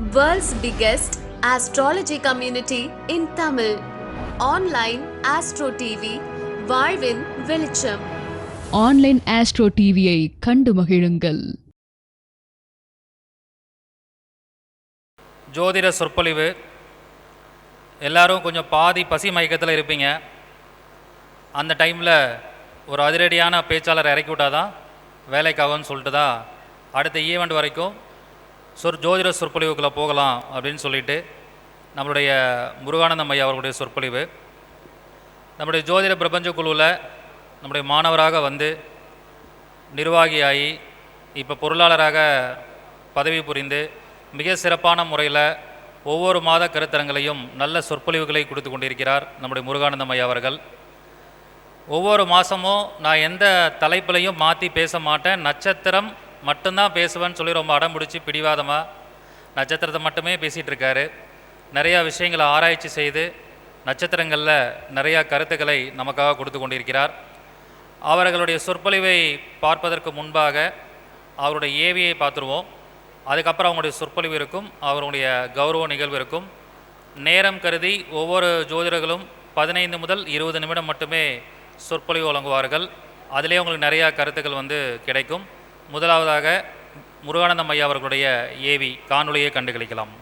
World's biggest astrology community in Tamil. Online Astro TV, வாழ்வின் வெளிச்சம். Online astro டிவியை கண்டு மகிழுங்கள். ஜோதிட சொற்பொழிவு. எல்லாரும் கொஞ்சம் பாதி பசி மயக்கத்தில் இருப்பீங்க. அந்த டைமில் ஒரு அதிரடியான பேச்சாளர் இறக்கி விட்டால் தான் வேலைக்காகும்னு சொல்லிட்டு தான் அடுத்த ஈவெண்ட் வரைக்கும் ஜோதிட சொற்பொழிவுக்குள்ளே போகலாம் அப்படின்னு சொல்லிட்டு நம்மளுடைய முருகானந்தம் ஐயா அவர்களுடைய சொற்பொழிவு. நம்முடைய ஜோதிட பிரபஞ்ச குழுவில் நம்முடைய மாணவராக வந்து நிர்வாகியாகி இப்போ பொருளாளராக பதவி புரிந்து மிக சிறப்பான முறையில் ஒவ்வொரு மாத கருத்தரங்களையும் நல்ல சொற்பொழிவுகளை கொடுத்து கொண்டிருக்கிறார் நம்முடைய முருகானந்தம் ஐயா அவர்கள். ஒவ்வொரு மாதமும் நான் எந்த தலைப்பிலையும் மாற்றி பேச மாட்டேன், நட்சத்திரம் மட்டும்தான் பேசுவேன்னு சொல்லி ரொம்ப அடம் பிடிச்சி பிடிவாதமாக நட்சத்திரத்தை மட்டுமே பேசிகிட்டு இருக்காரு. நிறையா விஷயங்களை ஆராய்ச்சி செய்து நட்சத்திரங்களில் நிறையா கருத்துக்களை நமக்காக கொடுத்து கொண்டிருக்கிறார். அவர்களுடைய சொற்பொழிவை பார்ப்பதற்கு முன்பாக அவருடைய ஏவியை பார்த்துருவோம். அதுக்கப்புறம் அவங்களுடைய சொற்பொழிவு இருக்கும், அவருடைய கௌரவ நிகழ்வு இருக்கும். நேரம் கருதி ஒவ்வொரு ஜோதிடர்களும் 15 முதல் 20 நிமிடம் மட்டுமே சொற்பொழிவு வழங்குவார்கள். அதிலே உங்களுக்கு நிறையா கருத்துக்கள் கிடைக்கும். முதலாவதாக முருகானந்தம் ஐயா அவர்களுடைய ஏவி காணொலியை கண்டுகளிக்கலாம்.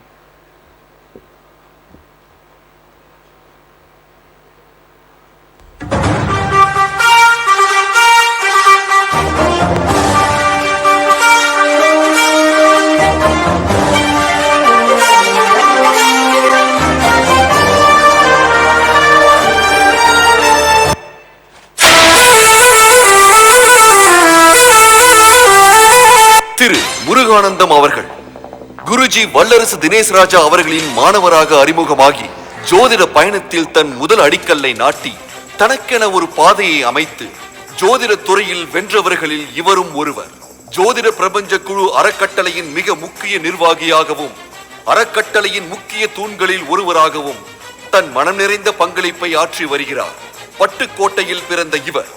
முருகானந்தம் அவர்கள் குருஜி வல்லரசு தினேஷ் ராஜா அவர்களின் மாணவராக அறிமுகமாகி ஜோதிட பயணத்தில் தன் முதல் அடிக்கல்லை நாட்டி தனக்கென ஒரு பாதையை அமைத்து ஜோதிட துறையில் வென்றவர்களில் இவரும் ஒருவர். ஜோதிட பிரபஞ்ச குழு அறக்கட்டளையின் மிக முக்கிய நிர்வாகியாகவும் அறக்கட்டளையின் முக்கிய தூண்களில் ஒருவராகவும் தன் மனம் நிறைந்த பங்களிப்பை ஆற்றி வருகிறார். பட்டுக்கோட்டையில் பிறந்த இவர்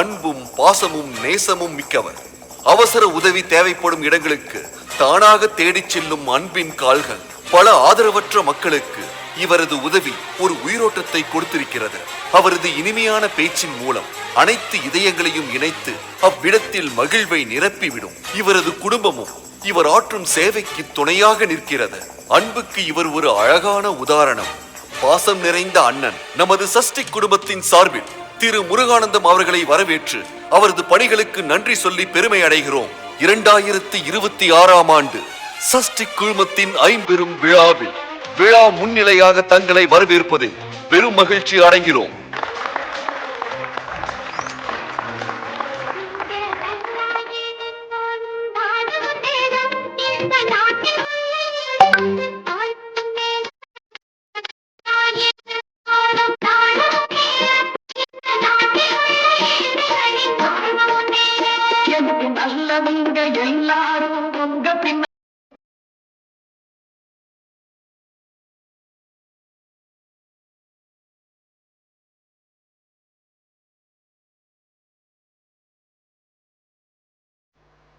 அன்பும் பாசமும் நேசமும் மிக்கவர். அவசர உதவி தேவைப்படும் இடங்களுக்கு தானாக தேடிச் செல்லும் அன்பின் கால்கள். பல ஆதரவற்ற மக்களுக்கு இவரது உதவி ஒரு உயிரோட்டத்தை கொடுத்திருக்கிறது. அவரது இனிமையான பேச்சின் மூலம் அனைத்து இதயங்களையும் இணைத்து அவ்விடத்தில் மகிழ்வை நிரப்பிவிடும். இவரது குடும்பமும் இவர் ஆற்றும் சேவைக்கு துணையாக நிற்கிறது. அன்புக்கு இவர் ஒரு அழகான உதாரணம். பாசம் நிறைந்த அண்ணன் நமது சஷ்டி குடும்பத்தின் சார்பில் திரு முருகானந்தம் அவர்களை வரவேற்று அவரது பணிகளுக்கு நன்றி சொல்லி பெருமை அடைகிறோம். 2026ஆம் ஆண்டு சஷ்டி குழுமத்தின் ஐம்பெரும் விழாவில் விழா முன்னிலையாக தங்களை வரவேற்பதில் பெரும் மகிழ்ச்சி அடைகிறோம்.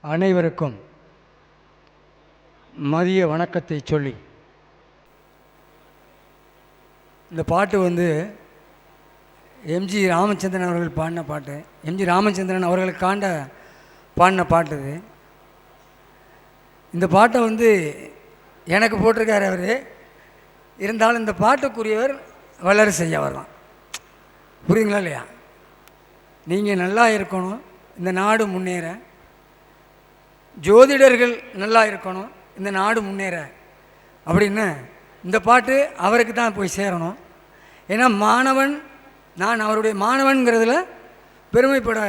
அனைவருக்கும் மதிய வணக்கத்தை சொல்லி, இந்த பாட்டு எம்ஜி ராமச்சந்திரன் அவர்கள் பாடின பாட்டு. எம்ஜி ராமச்சந்திரன் அவர்களுக்காண்ட பாடின பாட்டு இது. இந்த பாட்டை எனக்கு போட்டிருக்காரு அவர். இருந்தாலும் இந்த பாட்டுக்குரியவர் வல்லரசு ஐயா அவர் தான். புரியுங்களா இல்லையா? நீங்கள் நல்லா இருக்கணும், இந்த நாடு முன்னேற, ஜோதிடர்கள் நல்லா இருக்கணும், இந்த நாடு முன்னேற அப்படின்னு இந்த பாட்டு அவருக்கு தான் போய் சேரணும். ஏன்னா நான் அவருடைய மாணவன்கிறதுல பெருமைப்பட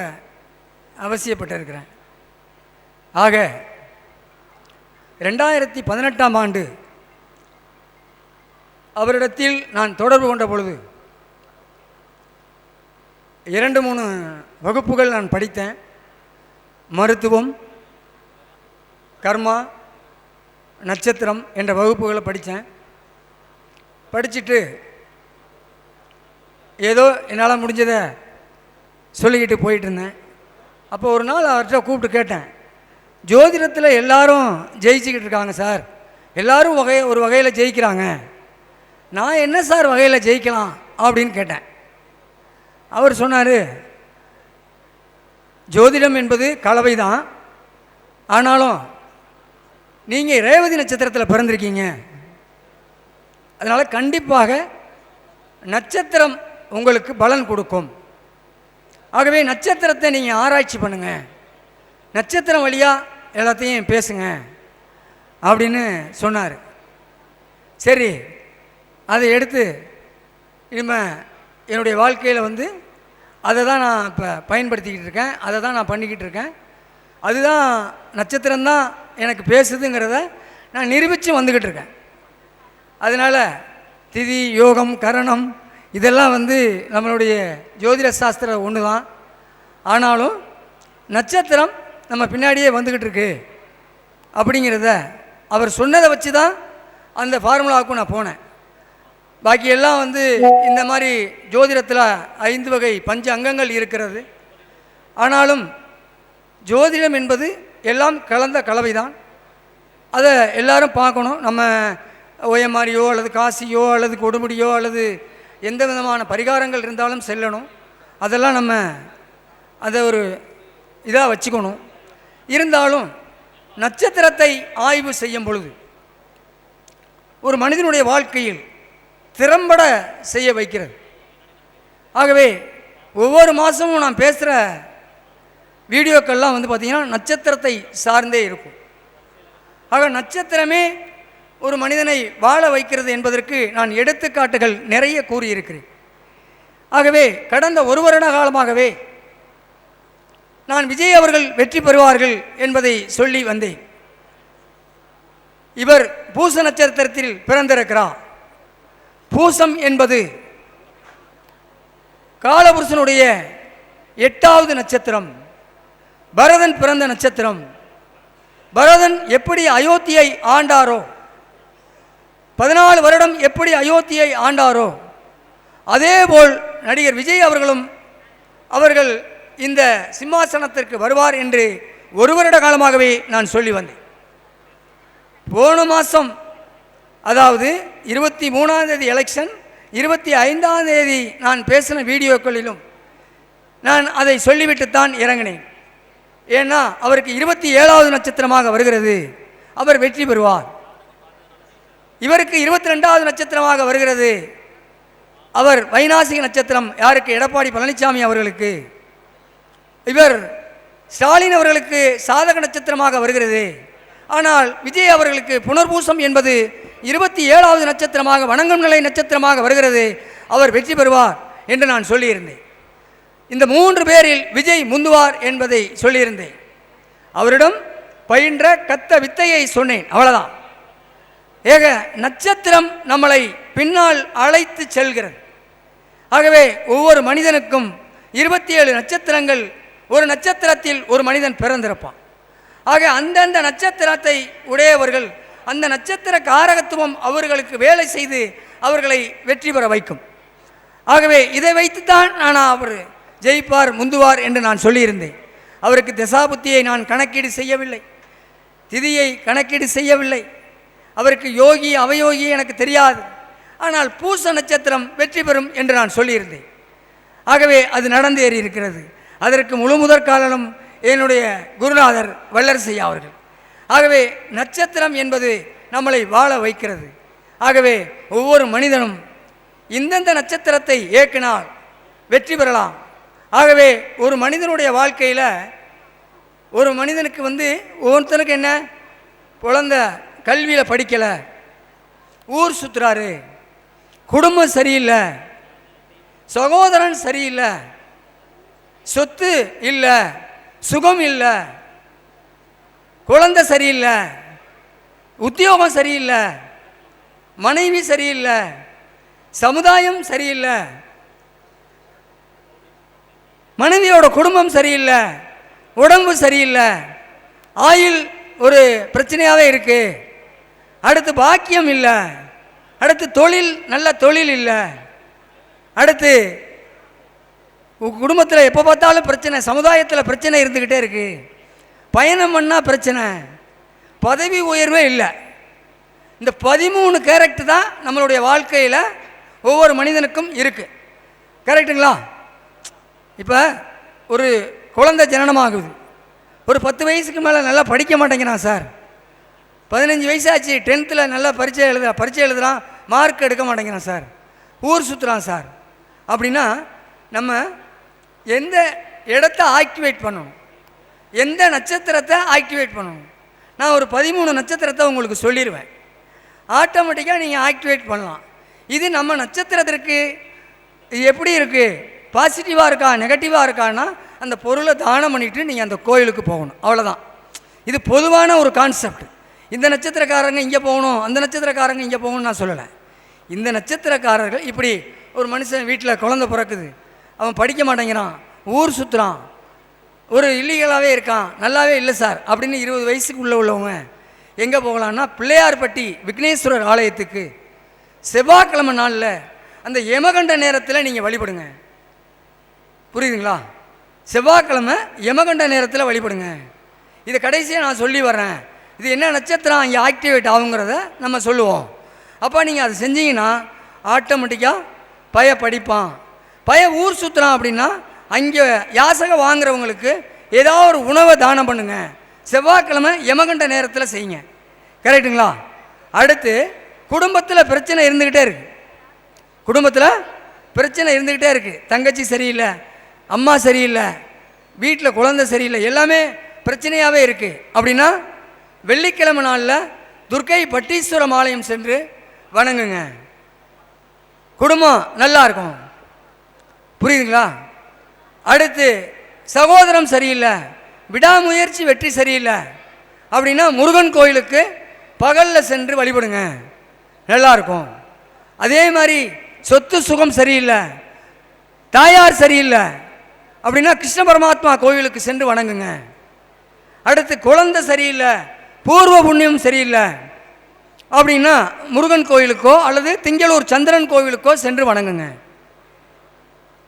அவசியப்பட்டிருக்கிறேன். ஆக 2018ஆம் ஆண்டு அவரிடத்தில் நான் தொடர்பு கொண்ட பொழுது 2-3 வகுப்புகள் நான் படித்தேன். மருத்துவம், கர்மா, நட்சத்திரம் என்ற வகுப்புகளை படித்தேன். படிச்சுட்டு ஏதோ என்னால் முடிஞ்சதை சொல்லிக்கிட்டு போயிட்டு இருந்தேன். அப்போ ஒரு நாள் அவர்கிட்ட கூப்பிட்டு கேட்டேன், ஜோதிடத்தில் எல்லாரும் ஜெயிச்சுக்கிட்டு இருக்காங்க சார், எல்லாரும் ஒரு வகையில் ஜெயிக்கிறாங்க, நான் என்ன சார் வகையில் ஜெயிக்கலாம் அப்படின்னு கேட்டேன். அவர் சொன்னார், ஜோதிடம் என்பது கலவை தான், ஆனாலும் நீங்கள் ரேவதி நட்சத்திரத்தில் பிறந்திருக்கீங்க, அதனால் கண்டிப்பாக நட்சத்திரம் உங்களுக்கு பலன் கொடுக்கும். ஆகவே நட்சத்திரத்தை நீங்கள் ஆராய்ச்சி பண்ணுங்கள், நட்சத்திரம் வழியாக எல்லாத்தையும் பேசுங்க அப்படின்னு சொன்னார். சரி, அதை எடுத்து இனிமேல் என்னுடைய வாழ்க்கையில் அதை தான் நான் இப்போ பயன்படுத்திக்கிட்டு இருக்கேன், அதை தான் நான் பண்ணிக்கிட்டு இருக்கேன். அதுதான் நட்சத்திரம்தான் எனக்கு பேசுதுங்கிறத நான் நிரூபித்து வந்துக்கிட்டு இருக்கேன். அதனால் திதி யோகம் கரணம் இதெல்லாம் நம்மளுடைய ஜோதிட சாஸ்திரம் ஒன்று தான், ஆனாலும் நட்சத்திரம் நம்ம பின்னாடியே வந்துக்கிட்டு இருக்கு அப்படிங்கிறத அவர் சொன்னதை வச்சு தான் அந்த ஃபார்முலாவுக்கும் நான் போனேன். பாக்கியெல்லாம் இந்த மாதிரி ஜோதிடத்தில் 5 வகை பஞ்ச அங்கங்கள் இருக்கிறது. ஆனாலும் ஜோதிடம் என்பது எல்லாம் கலந்த கலவை தான். அதை எல்லாரும் பார்க்கணும். நம்ம ஓயமாரியோ அல்லது காசியோ அல்லது கொடுமுடியோ அல்லது எந்த விதமான பரிகாரங்கள் இருந்தாலும் செல்லணும். அதெல்லாம் நம்ம அதை ஒரு இதாக வச்சுக்கணும். இருந்தாலும் நட்சத்திரத்தை ஆய்வு செய்யும் பொழுது ஒரு மனிதனுடைய வாழ்க்கையில் திறம்பட செய்ய வைக்கிறது. ஆகவே ஒவ்வொரு மாதமும் நான் பேசுகிற வீடியோக்கள்லாம் பார்த்திங்கன்னா நட்சத்திரத்தை சார்ந்தே இருக்கும். ஆக நட்சத்திரமே ஒரு மனிதனை வாழ வைக்கிறது என்பதற்கு நான் எடுத்துக்காட்டுகள் நிறைய கூறியிருக்கிறேன். ஆகவே கடந்த 1 வருட காலமாகவே நான் விஜய் அவர்கள் வெற்றி பெறுவார்கள் என்பதை சொல்லி வந்தேன். இவர் பூச நட்சத்திரத்தில் பிறந்திருக்கிறார். பூசம் என்பது காலபுருஷனுடைய 8வது நட்சத்திரம், பரதன் பிறந்த நட்சத்திரம். பரதன் எப்படி அயோத்தியை ஆண்டாரோ, 14 வருடம் எப்படி அயோத்தியை ஆண்டாரோ, அதேபோல் நடிகர் விஜய் அவர்கள் இந்த சிம்மாசனத்திற்கு வருவார் என்று 1 வருட காலமாகவே நான் சொல்லி வந்தேன். போன மாதம், அதாவது 23ஆம் தேதி எலெக்ஷன், 25ஆம் தேதி நான் பேசின வீடியோக்களிலும் நான் அதை சொல்லிவிட்டுத்தான் இறங்கினேன். ஏன்னா அவருக்கு 27வது நட்சத்திரமாக வருகிறது, அவர் வெற்றி பெறுவார். இவருக்கு 22வது நட்சத்திரமாக வருகிறது, அவர் வைநாசிக நட்சத்திரம். யாருக்கு? எடப்பாடி பழனிசாமி அவர்களுக்கு. இவர் ஸ்டாலின் அவர்களுக்கு சாதக நட்சத்திரமாக வருகிறது. ஆனால் விஜய் அவர்களுக்கு புனர்பூசம் என்பது 27வது நட்சத்திரமாக, வணங்கும் நிலை நட்சத்திரமாக வருகிறது, அவர் வெற்றி பெறுவார் என்று நான் சொல்லியிருந்தேன். இந்த 3 பேரில் விஜய் முந்துவார் என்பதை சொல்லியிருந்தேன். அவரிடம் பயின்ற கத்த வித்தையை சொன்னேன், அவ்வளவுதான். ஏக நட்சத்திரம் நம்மளை பின்னால் அழைத்து செல்கிறது. ஆகவே ஒவ்வொரு மனிதனுக்கும் 27 நட்சத்திரங்கள், ஒரு நட்சத்திரத்தில் ஒரு மனிதன் பிறந்திருப்பான். ஆக அந்தந்த நட்சத்திரத்தை உடையவர்கள், அந்த நட்சத்திர காரகத்துவம் அவர்களுக்கு வேலை செய்து அவர்களை வெற்றி பெற வைக்கும். ஆகவே இதை வைத்துத்தான் நான் அவர் ஜெயிப்பார் முந்துவார் என்று நான் சொல்லியிருந்தேன். அவருக்கு தசாபுத்தியை நான் கணக்கீடு செய்யவில்லை, திதியை கணக்கீடு செய்யவில்லை, அவருக்கு யோகி அவயோகி எனக்கு தெரியாது. ஆனால் பூச நட்சத்திரம் வெற்றி பெறும் என்று நான் சொல்லியிருந்தேன். ஆகவே அது நடந்தேறி இருக்கிறது. அதற்கு முழு முதற் காரணம் என்னுடைய குருநாதர் வல்லரசையா அவர்கள். ஆகவே நட்சத்திரம் என்பது நம்மளை வாழ வைக்கிறது. ஆகவே ஒவ்வொரு மனிதனும் இந்தந்த நட்சத்திரத்தை இயக்கினால் வெற்றி பெறலாம். ஆகவே ஒரு மனிதனுடைய வாழ்க்கையில் ஒரு மனிதனுக்கு ஒவ்வொருத்தனுக்கு என்ன, குழந்த கல்வியில் படிக்கலை, ஊர் சுற்றுறாரு, குடும்பம் சரியில்லை, சகோதரன் சரியில்லை, சொத்து இல்லை, சுகம் இல்லை, குழந்தை சரியில்லை, உத்தியோகம் சரியில்லை, மனைவி சரியில்லை, சமுதாயம் சரியில்லை, மனைவியோட குடும்பம் சரியில்லை, உடம்பு சரியில்லை, ஆயுள் ஒரு பிரச்சனையாகவே இருக்கு, அடுத்து பாக்கியம் இல்லை, அடுத்து தொழில் நல்ல தொழில் இல்லை, அடுத்து குடும்பத்தில் எப்போ பார்த்தாலும் பிரச்சனை, சமுதாயத்தில் பிரச்சனை இருந்துக்கிட்டே இருக்குது, பயணம் பண்ணால் பிரச்சனை, பதவி உயர்வே இல்லை, இந்த 13 கேரக்டர் தான் நம்மளுடைய வாழ்க்கையில் ஒவ்வொரு மனிதனுக்கும் இருக்குது. கரெக்டுங்களா? இப்போ ஒரு குழந்தை ஜனனமாகுது, ஒரு 10 வயசுக்கு மேலே நல்லா படிக்க மாட்டேங்கிறான் சார். 15 வயசாச்சு, 10th நல்லா பரீட்சை எழுதுறான், மார்க் எடுக்க மாட்டேங்கிறான் சார், ஊர் சுற்றுறான் சார். அப்படின்னா நம்ம எந்த இடத்த ஆக்டிவேட் பண்ணணும், எந்த நட்சத்திரத்தை ஆக்டிவேட் பண்ணணும்? நான் ஒரு 13 நட்சத்திரத்தை உங்களுக்கு சொல்லிடுவேன். ஆட்டோமேட்டிக்காக நீங்கள் ஆக்டிவேட் பண்ணலாம். இது நம்ம நட்சத்திரத்திற்கு எப்படி இருக்குது, பாசிட்டிவாக இருக்கா நெகட்டிவாக இருக்கான்னா அந்த பொருளை தானம் பண்ணிவிட்டு நீங்கள் அந்த கோயிலுக்கு போகணும், அவ்வளோதான். இது பொதுவான ஒரு கான்செப்ட். இந்த நட்சத்திரக்காரங்க இங்கே போகணும், அந்த நட்சத்திரக்காரங்க இங்கே போகணும்னு நான் சொல்லலை. இந்த நட்சத்திரக்காரர்கள் இப்படி ஒரு மனுஷன் வீட்டில் குழந்தை பிறக்குது, அவன் படிக்க மாட்டேங்கிறான், ஊர் சுற்றுறான், ஒரு இல்லீகலாகவே இருக்கான், நல்லாவே இல்லை சார் அப்படின்னு 20 வயசுக்கு உள்ளவங்க எங்கே போகலான்னா பிள்ளையார்பட்டி விக்னேஸ்வரர் ஆலயத்துக்கு செவ்வாய்க்கிழமை நாளில் அந்த யமகண்ட நேரத்தில் நீங்கள் வழிபடுங்க. புரியுதுங்களா? செவ்வாய்க்கிழமை யமகண்ட நேரத்தில் வழிபடுங்க. இதை கடைசியாக நான் சொல்லி வர்றேன். இது என்ன நட்சத்திரம் இங்கே ஆக்டிவேட் ஆகுங்கிறத நம்ம சொல்லுவோம். அப்போ நீங்கள் அதை செஞ்சீங்கன்னா ஆட்டோமேட்டிக்காக படிப்பான், ஊர் சுற்றுறான் அப்படின்னா அங்கே யாசகம் வாங்குறவங்களுக்கு ஏதாவது ஒரு உணவை தானம் பண்ணுங்க. செவ்வாய்க்கிழமை யமகண்ட நேரத்தில் செய்யுங்க. கரெக்டுங்களா? அடுத்து குடும்பத்தில் பிரச்சனை இருந்துக்கிட்டே இருக்குது, குடும்பத்தில் பிரச்சனை இருந்துக்கிட்டே இருக்குது. தங்கச்சி சரியில்லை, அம்மா சரியில்லை, வீட்டில் குழந்தை சரியில்லை, எல்லாமே பிரச்சனையாகவே இருக்குது அப்படின்னா வெள்ளிக்கிழமை நாளில் துர்க்கை பட்டீஸ்வரம் ஆலயம் சென்று வணங்குங்க. குடும்பம் நல்லா இருக்கும். புரியுதுங்களா? அடுத்து சகோதரம் சரியில்லை, விடாமுயற்சி வெற்றி சரியில்லை அப்படின்னா முருகன் கோயிலுக்கு பகலில் சென்று வழிபடுங்க, நல்லாயிருக்கும். அதே மாதிரி சொத்து சுகம் சரியில்லை, தாயார் சரியில்லை அப்படின்னா கிருஷ்ண பரமாத்மா கோயிலுக்கு சென்று வணங்குங்க. அடுத்து குழந்தை சரியில்லை, பூர்வ புண்ணியம் சரியில்லை அப்படின்னா முருகன் கோயிலுக்கோ அல்லது திங்களூர் சந்திரன் கோவிலுக்கோ சென்று வணங்குங்க.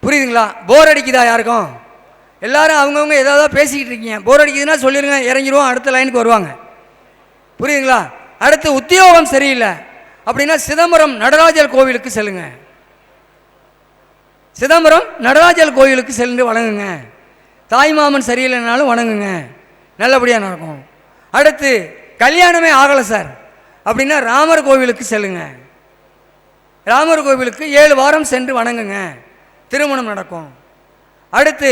புரியுதுங்களா? போர் அடிக்குதா யாருக்கும்? எல்லாரும் அவங்கவுங்க ஏதாவது பேசிக்கிட்டு இருக்கீங்க, போர் அடிக்குதுன்னா சொல்லிடுங்க, இறங்கிடுவோம், அடுத்த லைனுக்கு வருவாங்க. புரியுதுங்களா? அடுத்து உத்தியோகம் சரியில்லை அப்படின்னா சிதம்பரம் நடராஜர் கோவிலுக்கு செல்லுங்க, சிதம்பரம் நடராஜர் கோவிலுக்கு சென்று வணங்குங்க. தாய்மாமன் சரியில்லைனாலும் வணங்குங்க, நல்லபடியாக நடக்கும். அடுத்து கல்யாணமே ஆகலை சார் அப்படின்னா ராமர் கோவிலுக்கு செல்லுங்க, ராமர் கோவிலுக்கு 7 வாரம் சென்று வணங்குங்க, திருமணம் நடக்கும். அடுத்து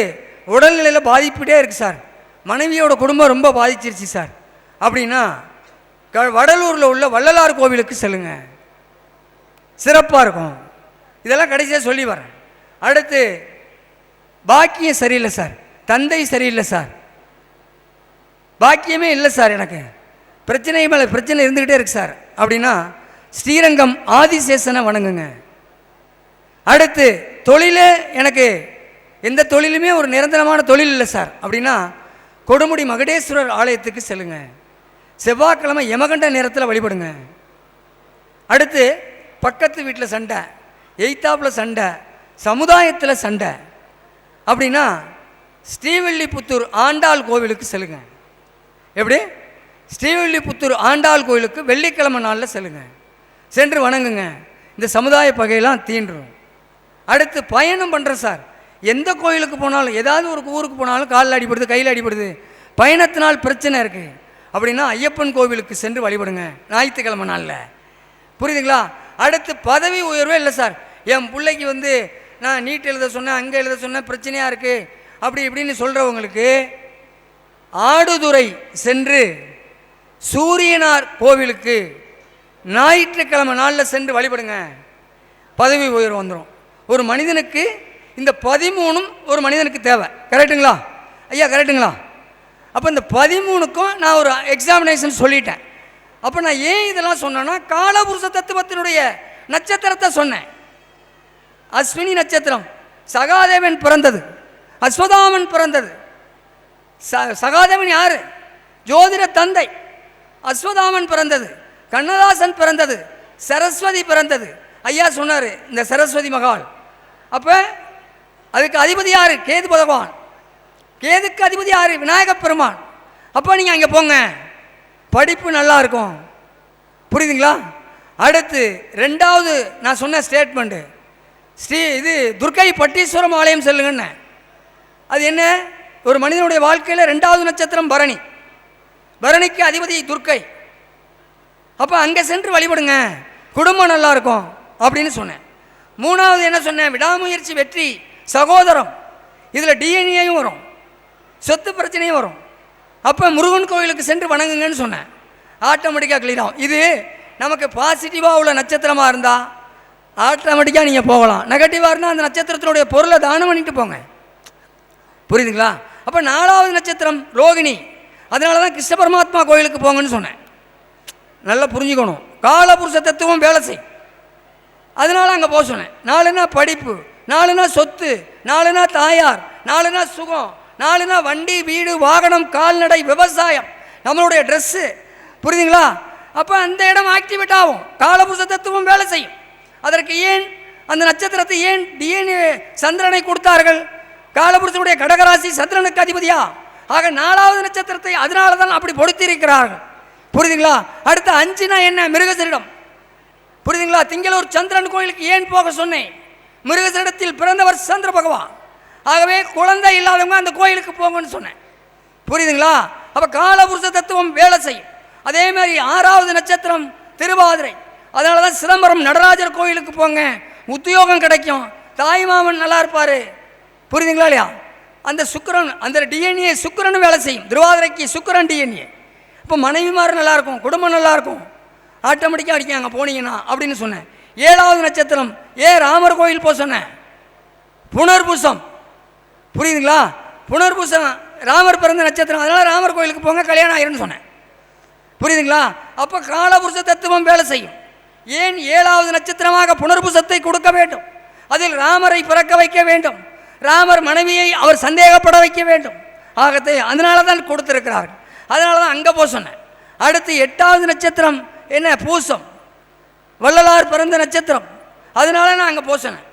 உடல்நிலையில் பாதிப்புட்டே இருக்குது சார், மனைவியோட குடும்பம் ரொம்ப பாதிச்சிருச்சு சார் அப்படின்னா வடலூரில் உள்ள வள்ளலார் கோவிலுக்கு செல்லுங்க, சிறப்பாக இருக்கும். இதெல்லாம் கடைசியாக சொல்லி வரேன். அடுத்து பாக்கியம் சரியில்லை சார், தந்தை சரியில்லை சார், பாக்கியமே இல்லை சார், எனக்கு பிரச்சனை மேலே பிரச்சனை இருந்துக்கிட்டே இருக்கு சார் அப்படின்னா ஸ்ரீரங்கம் ஆதிசேஷனை வணங்குங்க. அடுத்து தொழிலே எனக்கு எந்த தொழிலுமே ஒரு நிரந்தரமான தொழில் இல்லை சார் அப்படின்னா கொடுமுடி மகுடேஸ்வரர் ஆலயத்துக்கு செல்லுங்க, செவ்வாய்க்கிழமை யமகண்ட நேரத்தில் வழிபடுங்க. அடுத்து பக்கத்து வீட்டில் சண்டை, எய்த்தாப்பில் சண்டை, சமுதாயத்தில் சண்டை அப்படின்னா ஸ்ரீவில்லிபுத்தூர் ஆண்டாள் கோவிலுக்கு செல்லுங்க. எப்படி? ஸ்ரீவில்லிபுத்தூர் ஆண்டாள் கோவிலுக்கு வெள்ளிக்கிழமை நாளில் செல்லுங்க, சென்று வணங்குங்க. இந்த சமுதாய பகையெல்லாம் தீண்டும். அடுத்து பயணம் பண்ணுறேன் சார், எந்த கோயிலுக்கு போனாலும் ஏதாவது ஒரு ஊருக்கு போனாலும் காலில் அடிபடுது, கையில் அடிபடுது, பயணத்தினால் பிரச்சனை இருக்குது அப்படின்னா ஐயப்பன் கோவிலுக்கு சென்று வழிபடுங்க ஞாயிற்றுக்கிழமை நாளில். புரியுதுங்களா? அடுத்து பதவி உயர்வே இல்லை சார், என் பிள்ளைக்கு நான் நீட் எழுத சொன்னேன், அங்கே எழுத சொன்னேன், பிரச்சனையாக இருக்குது அப்படி இப்படின்னு சொல்கிறவங்களுக்கு ஆடுதுறை சென்று சூரியனார் கோவிலுக்கு ஞாயிற்றுக்கிழமை நாளில் சென்று வழிபடுங்க, பதவி உயர்வு வந்துடும். ஒரு மனிதனுக்கு இந்த 13 ஒரு மனிதனுக்கு தேவை. கரெக்டுங்களா ஐயா? கரெக்டுங்களா? அப்போ இந்த 13க்கும் நான் ஒரு எக்ஸாமினேஷன் சொல்லிட்டேன். அப்போ நான் ஏன் இதெல்லாம் சொன்னேன்னா காலபுருஷ தத்துவத்தினுடைய நட்சத்திரத்தை சொன்னேன். அஸ்வினி நட்சத்திரம், சகாதேவன் பிறந்தது, அஸ்வதாமன் பிறந்தது. சகாதேவன் யாரு? ஜோதிட தந்தை. அஸ்வதாமன் பிறந்தது, கண்ணதாசன் பிறந்தது, சரஸ்வதி பிறந்தது. ஐயா சொன்னார் இந்த சரஸ்வதி மகால். அப்போ அதுக்கு அதிபதி யார்? கேது பகவான். கேதுக்கு அதிபதி யார்? விநாயக பெருமான். அப்போ நீங்கள் அங்கே போங்க, படிப்பு நல்லா இருக்கும், புரியுதுங்களா? அடுத்து ரெண்டாவது நான் சொன்ன ஸ்டேட்மெண்ட்டு, இது துர்க்கை பட்டீஸ்வரம் ஆலயம் செல்லுங்கன்னு. அது என்ன? ஒரு மனிதனுடைய வாழ்க்கையில் ரெண்டாவது நட்சத்திரம் பரணி, பரணிக்கு அதிபதி துர்க்கை. அப்போ அங்கே சென்று வழிபடுங்க, குடும்பம் நல்லா இருக்கும் அப்படின்னு சொன்னேன். மூணாவது என்ன சொன்னேன்? விடாமுயற்சி வெற்றி சகோதரம். இதில் டிஎன்ஏயும் வரும், சொத்து பிரச்சனையும் வரும். அப்போ முருகன் கோயிலுக்கு சென்று வணங்குங்கன்னு சொன்னேன். ஆட்டோமேட்டிக்காக கிளியர் ஆகும். இது நமக்கு பாசிட்டிவாக உள்ள நட்சத்திரமாக இருந்தால் ஆட்டோமேட்டிக்காக நீங்கள் போகலாம். நெகட்டிவாக இருந்தால் அந்த நட்சத்திரத்தினுடைய பொருளை தானம் பண்ணிட்டு போங்க. புரியுதுங்களா? அப்போ நாலாவது நட்சத்திரம் ரோகிணி. அதனால தான் கிருஷ்ண பரமாத்மா கோயிலுக்கு போங்கன்னு சொன்னேன். நல்லா புரிஞ்சுக்கணும். காலபுருஷ தத்துவம் வேலை செய், அதனால அங்கே போக சொன்னேன். நாலுனா படிப்பு, நாலுனா சொத்து, நாலுனா தாயார், நாலுனா சுகம், நாலுனா வண்டி வீடு வாகனம் கால்நடை விவசாயம் நம்மளுடைய ட்ரெஸ்ஸு. புரியுதுங்களா? அப்போ அந்த இடம் ஆக்டிவேட் ஆகும், காலபுருஷ தத்துவம் வேலை செய்யும். அதற்கு ஏன் அந்த நட்சத்திரத்தை ஏன் டிஎன்ஏ சந்திரனை கொடுத்தார்கள்? காலபுருஷனுடைய கடகராசி சந்திரனுக்கு அதிபதியா. ஆக நாலாவது நட்சத்திரத்தை அதனால தான் அப்படி பொடுத்திருக்கிறார்கள். புரியுதுங்களா? அடுத்த 5னா என்ன? மிருகசரிடம். புரியுதுங்களா? திங்களூர் சந்திரன் கோயிலுக்கு ஏன் போக சொன்னேன்? மிருகசரிடத்தில் பிறந்தவர் சந்திர பகவான். ஆகவே குழந்தை இல்லாதவங்க அந்த கோயிலுக்கு போங்கன்னு சொன்னேன். புரியுதுங்களா? அப்போ காலபுருஷ தத்துவம் வேலை செய்யும். அதே மாதிரி 6வது நட்சத்திரம் திருவாதிரை. அதனால தான் சிதம்பரம் நடராஜர் கோயிலுக்கு போங்க, உத்தியோகம் கிடைக்கும், தாய்மாமன் நல்லா இருப்பார். புரியுதுங்களா இல்லையா? அந்த சுக்கிரன், அந்த டிஎன்ஏ சுக்கிரன் வேலை செய்யும். திருவாதிரைக்கு சுக்கிரன் டிஎன்ஏ. இப்போ மனைவிமார் நல்லாயிருக்கும், குடும்பம் நல்லாயிருக்கும், ஆட்டோமேட்டிக்காக அடிக்காங்க போனீங்கன்னா அப்படின்னு சொன்னேன். 7வது நட்சத்திரம் ராமர் கோயில் போக சொன்னேன். புனர்பூசம். புரியுதுங்களா? புனர்பூசம் ராமர் பிறந்த நட்சத்திரம், அதனால் ராமர் கோயிலுக்கு போங்க, கல்யாணம் ஆயிருன்னு சொன்னேன். புரியுதுங்களா? அப்போ காலபுருஷ தத்துவம் வேலை செய்யும். ஏன் 7வது நட்சத்திரமாக புனர்பூசத்தை கொடுக்க வேண்டும்? அதில் ராமரை பிறக்க வைக்க வேண்டும், ராமர் மனைவியை அவர் சந்தேகப்பட வைக்க வேண்டும். ஆகத்தை அதனால தான் கொடுத்திருக்கிறார்கள். அதனால தான் அங்கே போக சொன்னேன். அடுத்து 8வது நட்சத்திரம் என்ன? பூசம், வள்ளலார் பிறந்த நட்சத்திரம். அதனால நான் அங்கே போக சொன்னேன்.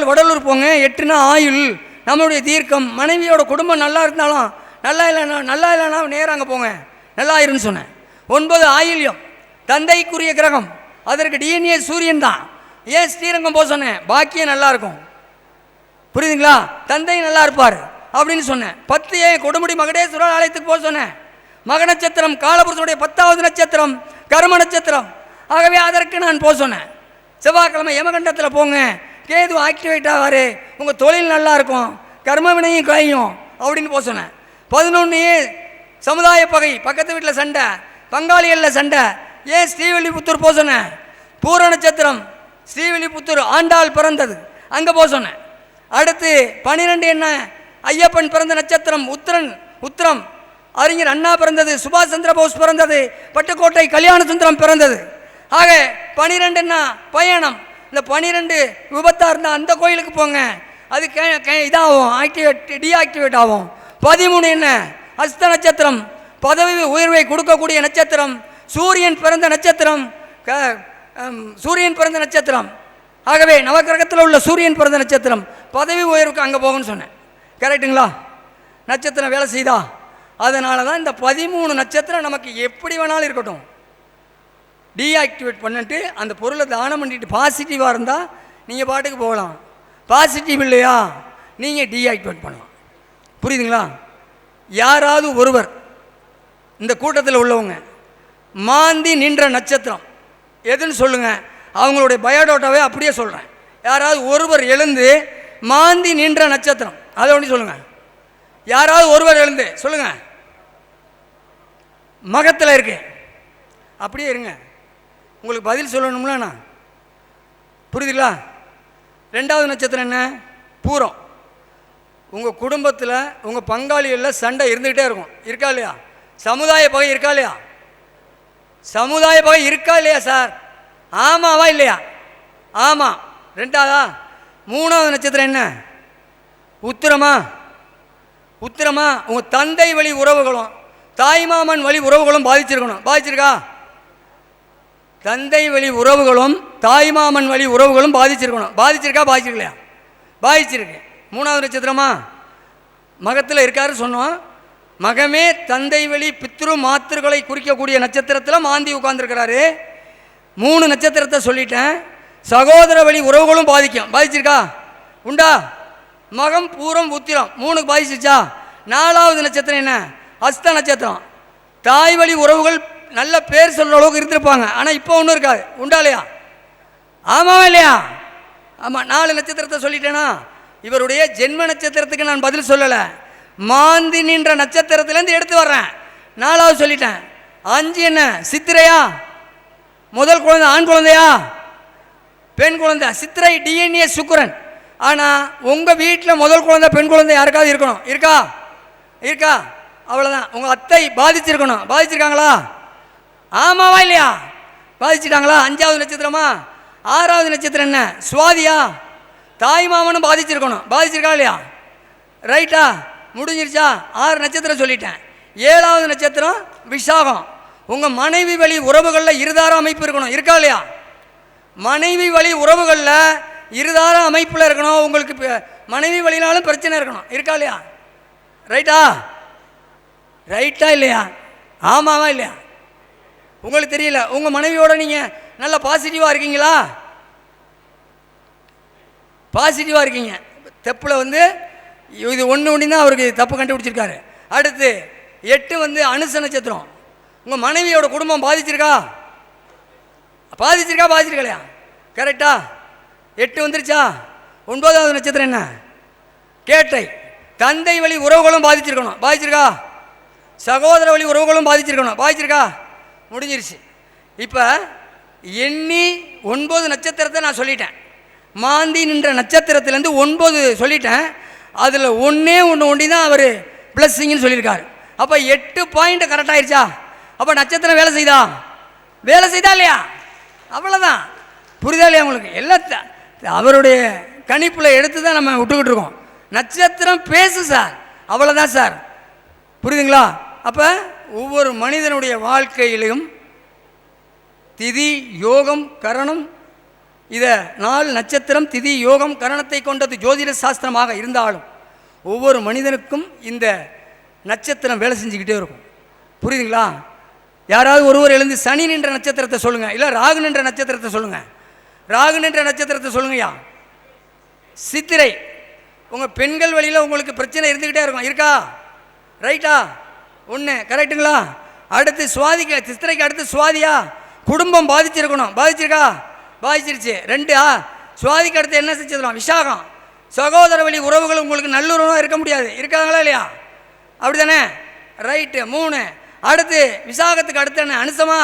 வடலூர் போங்க. 8னா ஆயுள், நம்மளுடைய தீர்க்கம், மனைவியோட குடும்பம் நல்லா இருந்தாலும் நல்லா இல்லைன்னா நேரம் அங்கே போங்க, நல்லா இருன்னு சொன்னேன். 9 ஆயுள்யம், தந்தைக்குரிய கிரகம், அதற்கு டிஎன்ஏ சூரியன் தான். ஏன் ஸ்ரீரங்கம் போக சொன்னேன்? பாக்கியம் நல்லா இருக்கும். புரியுதுங்களா? தந்தை நல்லா இருப்பார் அப்படின்னு சொன்னேன். 10 ஏன் கொடுமுடி மகடேஸ்வரர் ஆலயத்துக்கு போக சொன்னேன். மக நட்சத்திரம் காலபுருஷனுடைய 10வது நட்சத்திரம் கர்ம நட்சத்திரம். ஆகவே அதற்கு நான் போக சொன்னேன். செவ்வாய்க்கிழமை யமகண்டத்தில் போங்க, கேது ஆக்டிவேட் ஆவார், உங்கள் தொழில் நல்லா இருக்கும், கர்ம வினையும் குறையும் அப்படின்னு போக சொன்னேன். 11 சமுதாய பகை, பக்கத்து வீட்டில் சண்டை, பங்காளிகளில் சண்டை. ஏன் ஸ்ரீவில்லிபுத்தூர் போக சொன்னேன்? பூர நட்சத்திரம் ஸ்ரீவில்லிபுத்தூர் ஆண்டாள் பிறந்தது, அங்கே போக சொன்னேன். அடுத்து 12 என்ன? ஐயப்பன் பிறந்த நட்சத்திரம் உத்திரம், அறிஞர் அண்ணா பிறந்தது, சுபாஷ் சந்திர போஸ் பிறந்தது, பட்டுக்கோட்டை கல்யாண சுந்தரம் பிறந்தது. ஆக 12 என்ன? பயணம். இந்த 12 விபத்தாக இருந்தால் அந்த கோயிலுக்கு போங்க, அது இதாகும், டீஆக்டிவேட் ஆகும். 13 என்ன? அஸ்த நட்சத்திரம், பதவி உயர்வை கொடுக்கக்கூடிய நட்சத்திரம், சூரியன் பிறந்த நட்சத்திரம், ஆகவே நவக்கிரகத்தில் உள்ள சூரியன் பிறந்த நட்சத்திரம், பதவி உயர்வுக்கு அங்கே போகணும்னு சொன்னேன். கரெக்டுங்களா? நட்சத்திரம் வேலை செய்தா? அதனால தான் இந்த 13 நட்சத்திரம் நமக்கு எப்படி வேணாலும் இருக்கட்டும், டீஆக்டிவேட் பண்ணிட்டு அந்த பொருளை தானம் பண்ணிட்டு பாசிட்டிவாக இருந்தால் நீங்கள் பாட்டுக்கு போகலாம். பாசிட்டிவ் இல்லையா, நீங்கள் டீஆக்டிவேட் பண்ணலாம். புரியுதுங்களா? யாராவது ஒருவர் இந்த கூட்டத்தில் உள்ளவங்க மாந்தி நின்ற நட்சத்திரம் எதுன்னு சொல்லுங்கள், அவங்களுடைய பயோடேட்டாவே அப்படியே சொல்கிறேன். யாராவது ஒருவர் எழுந்து மாந்தி நின்ற நட்சத்திரம் அதை ஒன்று சொல்லுங்கள். யாராவது ஒருவர் எழுந்து சொல்லுங்கள். மகத்தில் இருக்கு, அப்படியே இருங்க, உங்களுக்கு பதில் சொல்லணும்ல நான். புரியுதுங்களா? 2வது நட்சத்திரம் என்ன? பூரம். உங்கள் குடும்பத்தில் உங்கள் பங்காளிகளில் சண்டை இருந்துக்கிட்டே இருக்கும், இருக்கா இல்லையா? சமுதாய பகை இருக்கா இல்லையா? சமுதாய பகை இருக்கா இல்லையா சார்? ஆமாவா இல்லையா? ஆமாம். 2வதா? 3வது நட்சத்திரம் என்ன? உத்திரமா. உங்கள் தந்தை வழி உறவுகளும் தாய்மாமன் வழி உறவுகளும் பாதிச்சிருக்கா? தந்தை வழி உறவுகளும் தாய்மாமன் வழி உறவுகளும் பாதிச்சிருக்கலையா? பாதிச்சிருக்கு. 3வது நட்சத்திரமா? மகத்தில் இருக்காரு சொன்னோம். மகமே தந்தை வழி பித்ரு மாத்திருகளை குறிக்கக்கூடிய நட்சத்திரத்தில் மாந்தி உட்கார்ந்துருக்கிறாரு. 3 நட்சத்திரத்தை சொல்லிட்டேன். சகோதர வழி உறவுகளும் பாதிக்கும். பாதிச்சிருக்கா? உண்டா? மகம் பூரம் உத்திரம் 3க்கு பாதிச்சிருச்சா? 4வது நட்சத்திரம் என்ன? ஹஸ்த நட்சத்திரம். தாய் வழி உறவுகள் நல்ல பேர் சொல்கிற அளவுக்கு இருந்திருப்பாங்க. ஆனால் இப்போ ஒன்றும் இருக்காது. உண்டா இல்லையா? ஆமாவா இல்லையா? ஆமாம். 4 நட்சத்திரத்தை சொல்லிட்டேனா? இவருடைய ஜென்ம நட்சத்திரத்துக்கு நான் பதில் சொல்லலை. மாந்தி நின்ற நட்சத்திரத்திலேருந்து எடுத்து வர்றேன். 4வது சொல்லிட்டேன். 5 என்ன? சித்திரையா? முதல் குழந்தை ஆண் குழந்தையா பெண் குழந்தை? சித்திரை டிஎன்ஏ சுக்கிரன். ஆனால் உங்கள் வீட்டில் முதல் குழந்தை பெண் குழந்தை யாருக்காவது இருக்கணும். இருக்கா? இருக்கா? அவ்வளோதான். உங்கள் அத்தை பாதிச்சிருக்கணும். பாதிச்சிருக்காங்களா? ஆமாவா இல்லையா? பாதிச்சிட்டாங்களா? 5வது நட்சத்திரமா? 6வது நட்சத்திரம் என்ன? சுவாதியா? தாய் மாமனும் பாதிச்சிருக்கணும். பாதிச்சிருக்கா இல்லையா? ரைட்டா? முடிஞ்சிருச்சா? 6 நட்சத்திரம் சொல்லிட்டேன். 7வது நட்சத்திரம் விசாகம். உங்கள் மனைவி வழி உறவுகளில் இருதார அமைப்பு இருக்கணும். இருக்கா இல்லையா? மனைவி வழி உறவுகளில் இருதார அமைப்பில் இருக்கணும். உங்களுக்கு மனைவி வழினாலும் பிரச்சனை இருக்கணும். இருக்கா இல்லையா? ரைட்டா? ரைட்டா இல்லையா? ஆமாவா இல்லையா? உங்களுக்கு தெரியல. உங்கள் மனைவியோட நீங்கள் நல்ல பாசிட்டிவாக இருக்கீங்களா? பாசிட்டிவாக இருக்கீங்க. தெப்பில் வந்து இது ஒன்று தான் அவருக்கு தப்பு கண்டுபிடிச்சிருக்காரு. அடுத்து 8 வந்து அனுச நட்சத்திரம். உங்கள் மனைவியோட குடும்பம் பாதிச்சிருக்கா? பாதிச்சிருக்கா? பாதிச்சிருக்கலையா? கரெக்டா? 8 வந்துருச்சா? 9வது நட்சத்திரம் என்ன? கேட்டை. தந்தை வழி உறவுகளும் பாதிச்சிருக்கணும். பாதிச்சிருக்கா? சகோதர வழி உறவுகளும் பாதிச்சிருக்கணும். பாதிச்சிருக்கா? முடிஞ்சிருச்சு. இப்போ எண்ணி 9 நட்சத்திரத்தை நான் சொல்லிட்டேன். மாந்தி நின்ற நட்சத்திரத்திலேருந்து 9 சொல்லிட்டேன். அதில் ஒன்று தான் அவர் ப்ளஸ்ஸிங்னு சொல்லியிருக்காரு. அப்போ 8 பாயிண்ட் கரெக்டாகிருச்சா? அப்போ நட்சத்திரம் வேலை செய்தா? வேலை செய்தா இல்லையா? அவ்வளோதான். புரியுதா இல்லையா உங்களுக்கு? எல்லாம் அவருடைய கணிப்பில் எடுத்து தான் நம்ம விட்டுக்கிட்டு இருக்கோம். நட்சத்திரம் பேசு சார். அவ்வளோதான் சார். புரியுதுங்களா? அப்போ ஒவ்வொரு மனிதனுடைய வாழ்க்கையிலும் திதி யோகம் கரணம், இதை 4 நட்சத்திரம் திதி யோகம் கரணத்தை கொண்டது ஜோதிட சாஸ்திரமாக இருந்தாலும் ஒவ்வொரு மனிதனுக்கும் இந்த நட்சத்திரம் வேலை செஞ்சுக்கிட்டே இருக்கும். புரியுதுங்களா? யாராவது ஒருவர் எழுந்து சனி நின்ற நட்சத்திரத்தை சொல்லுங்கள், இல்லை ராகு நின்ற நட்சத்திரத்தை சொல்லுங்கள். ராகு நின்ற நட்சத்திரத்தை சொல்லுங்கய்யா. சித்திரை. உங்கள் பெண்கள் வழியில் உங்களுக்கு பிரச்சனை இருந்துக்கிட்டே இருக்கும். இருக்கா? ரைட்டா? 1 கரெக்டுங்களா? அடுத்து சுவாதிக்கு, சித்திரைக்கு அடுத்து சுவாதியா? குடும்பம் பாதிச்சிருக்கணும். பாதிச்சிருக்கா? பாதிச்சிருச்சு. 2 சுவாதிக்கு அடுத்து என்ன செஞ்சிடலாம்? விசாகம். சகோதர வழி உறவுகள் உங்களுக்கு நல்லுறவாக இருக்க முடியாது. இருக்காங்களா இல்லையா? அப்படி தானே? ரைட்டு. 3 அடுத்து விசாகத்துக்கு அடுத்து என்ன? அனுசமா?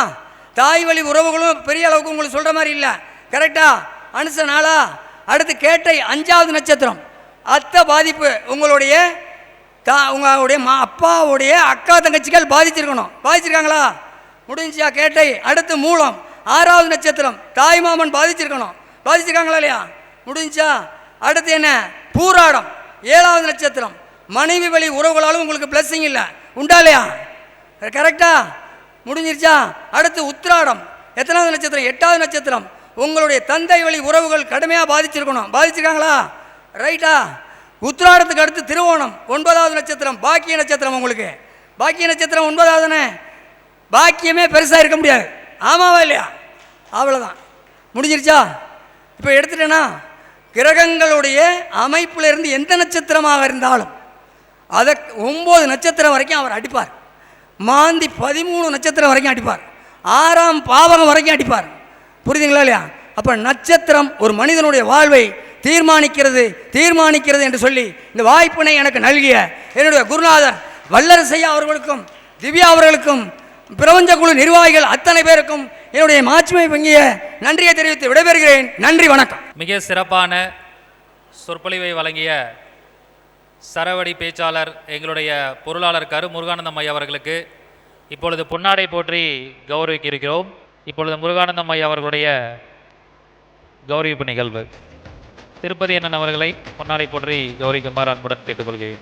தாய் வழி உறவுகளும் பெரிய அளவுக்கு உங்களுக்கு சொல்கிற மாதிரி இல்லை. கரெக்டா? அனுச 4. அடுத்து கேட்டை 5வது நட்சத்திரம். அத்தை பாதிப்பு. உங்களுடைய உங்களுடைய அப்பாவுடைய அக்கா தங்கச்சிகள் பாதிச்சிருக்கணும். பாதிச்சிருக்காங்களா? முடிஞ்சிச்சா? கேட்டை. அடுத்து மூலம் 6வது நட்சத்திரம். தாய் மாமன் பாதிச்சிருக்கணும். பாதிச்சிருக்காங்களா இல்லையா? முடிஞ்சா? அடுத்து என்ன? பூராடம் 7வது நட்சத்திரம். மனைவி வழி உறவுகளாலும் உங்களுக்கு பிளஸ்ஸிங் இல்லை. உண்டா இல்லையா? கரெக்டா? முடிஞ்சிருச்சா? அடுத்து உத்திராடம் எத்தனாவது நட்சத்திரம்? 8வது நட்சத்திரம். உங்களுடைய தந்தை வழி உறவுகள் கடுமையாக பாதிச்சிருக்கணும். பாதிச்சிருக்காங்களா? ரைட்டா? உத்திராடத்துக்கு அடுத்து திருவோணம் 9வது நட்சத்திரம். பாக்கிய நட்சத்திரம். உங்களுக்கு பாக்கிய நட்சத்திரம் 9வதுனே. பாக்கியமே பெருசாக இருக்க முடியாது. ஆமாவா இல்லையா? அவ்வளோதான். முடிஞ்சிருச்சா? இப்போ எடுத்துட்டேன்னா கிரகங்களுடைய அமைப்பில் இருந்து எந்த நட்சத்திரமாக இருந்தாலும் அதை 9 நட்சத்திரம் வரைக்கும் அவர் அடிப்பார். மாந்தி 13 நட்சத்திரம் வரைக்கும் அடிப்பார். 6ஆம் பாவகம் வரைக்கும் அடிப்பார். புரியுதுங்களா இல்லையா? அப்போ நட்சத்திரம் ஒரு மனிதனுடைய வாழ்வை தீர்மானிக்கிறது என்று சொல்லி இந்த வாய்ப்பினை எனக்கு நல்கிய என்னுடைய குருநாதர் வல்லரசையா அவர்களுக்கும் திவ்யா அவர்களுக்கும் பிரபஞ்ச குழு நிர்வாகிகள் அத்தனை பேருக்கும் என்னுடைய மாட்சிமை பங்கிய நன்றியை தெரிவித்து விடைபெறுகிறேன். நன்றி, வணக்கம். மிக சிறப்பான சொற்பொழிவை வழங்கிய சரவடி பேச்சாளர் எங்களுடைய பொருளாளர் கரு முருகானந்தம் ஐயா அவர்களுக்கு இப்பொழுது பொன்னாடை போற்றி கௌரவிக்க இருக்கிறோம். இப்பொழுது முருகானந்தம் ஐயா அவர்களுடைய கௌரவிப்பு நிகழ்வு. திருப்பதி அண்ணன் அவர்களை பொன்னாடை போற்றி கௌரவிக்குமாறு அன்புடன் கேட்டுக்கொள்கிறேன்.